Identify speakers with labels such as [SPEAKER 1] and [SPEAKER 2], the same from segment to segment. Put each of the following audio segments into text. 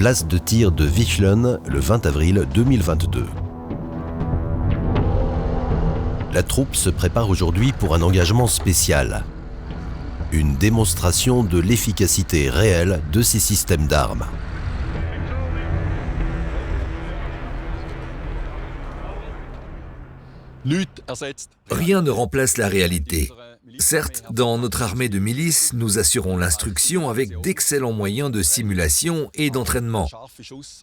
[SPEAKER 1] place de tir de Wichlen le 20 avril 2022. La troupe se prépare aujourd'hui pour un engagement spécial. Une démonstration de l'efficacité réelle de ces systèmes d'armes.
[SPEAKER 2] Rien ne remplace la réalité. Certes, dans notre armée de milice, nous assurons l'instruction avec d'excellents moyens de simulation et d'entraînement.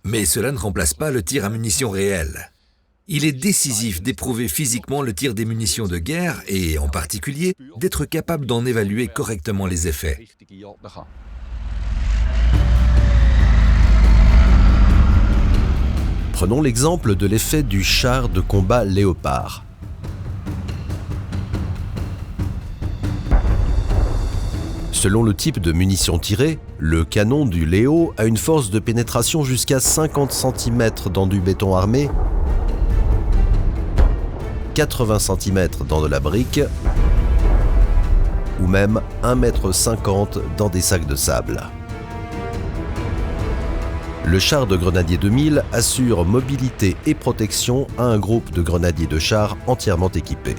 [SPEAKER 2] Mais cela ne remplace pas le tir à munitions réelles. Il est décisif d'éprouver physiquement le tir des munitions de guerre et, en particulier, d'être capable d'en évaluer correctement les effets.
[SPEAKER 1] Prenons l'exemple de l'effet du char de combat Léopard. Selon le type de munition tirée, le canon du Léo a une force de pénétration jusqu'à 50 cm dans du béton armé, 80 cm dans de la brique ou même 1,50 m dans des sacs de sable. Le char de grenadier 2000 assure mobilité et protection à un groupe de grenadiers de chars entièrement équipés.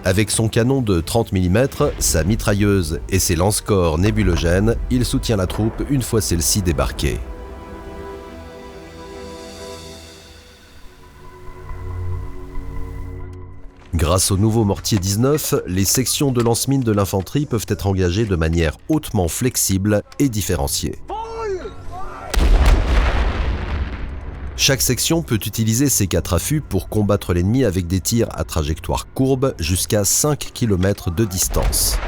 [SPEAKER 1] Avec son canon de 30 mm, sa mitrailleuse et ses lance-corps nébulogènes, il soutient la troupe une fois celle-ci débarquée. Grâce au nouveau mortier 19, les sections de lance-mines de l'infanterie peuvent être engagées de manière hautement flexible et différenciée. Chaque section peut utiliser ses 4 affûts pour combattre l'ennemi avec des tirs à trajectoire courbe jusqu'à 5 km de distance.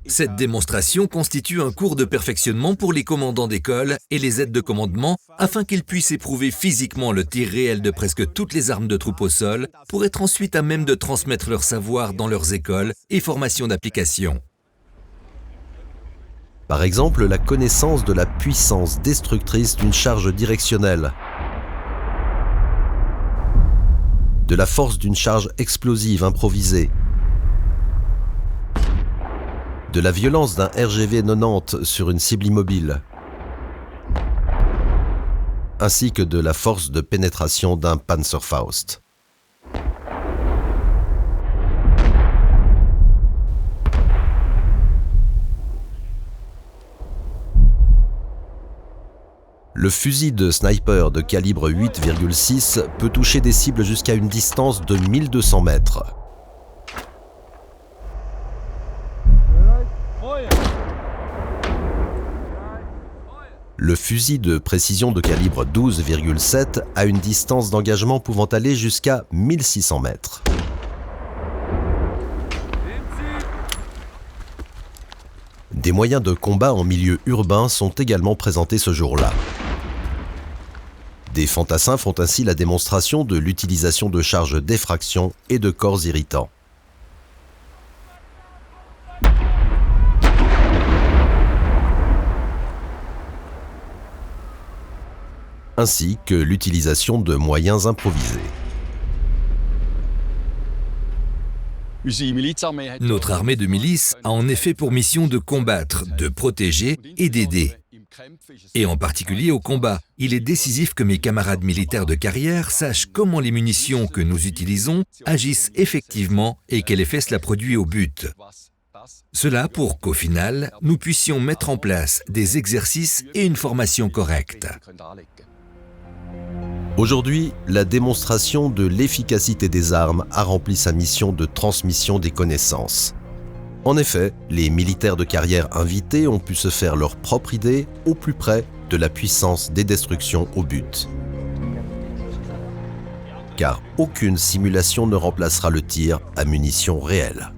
[SPEAKER 2] Cette démonstration constitue un cours de perfectionnement pour les commandants d'école et les aides de commandement afin qu'ils puissent éprouver physiquement le tir réel de presque toutes les armes de troupes au sol pour être ensuite à même de transmettre leur savoir dans leurs écoles et formations d'application.
[SPEAKER 1] Par exemple, la connaissance de la puissance destructrice d'une charge directionnelle, de la force d'une charge explosive improvisée, de la violence d'un RGV 90 sur une cible immobile, ainsi que de la force de pénétration d'un Panzerfaust. Le fusil de sniper de calibre 8,6 peut toucher des cibles jusqu'à une distance de 1200 mètres. Le fusil de précision de calibre 12,7 a une distance d'engagement pouvant aller jusqu'à 1600 mètres. Des moyens de combat en milieu urbain sont également présentés ce jour-là. Des fantassins font ainsi la démonstration de l'utilisation de charges d'effraction et de corps irritants. Ainsi que l'utilisation de moyens improvisés.
[SPEAKER 2] Notre armée de milice a en effet pour mission de combattre, de protéger et d'aider. Et en particulier au combat, il est décisif que mes camarades militaires de carrière sachent comment les munitions que nous utilisons agissent effectivement et quel effet cela produit au but. Cela pour qu'au final, nous puissions mettre en place des exercices et une formation correcte.
[SPEAKER 1] Aujourd'hui, la démonstration de l'efficacité des armes a rempli sa mission de transmission des connaissances. En effet, les militaires de carrière invités ont pu se faire leur propre idée au plus près de la puissance des destructions au but. Car aucune simulation ne remplacera le tir à munitions réelles.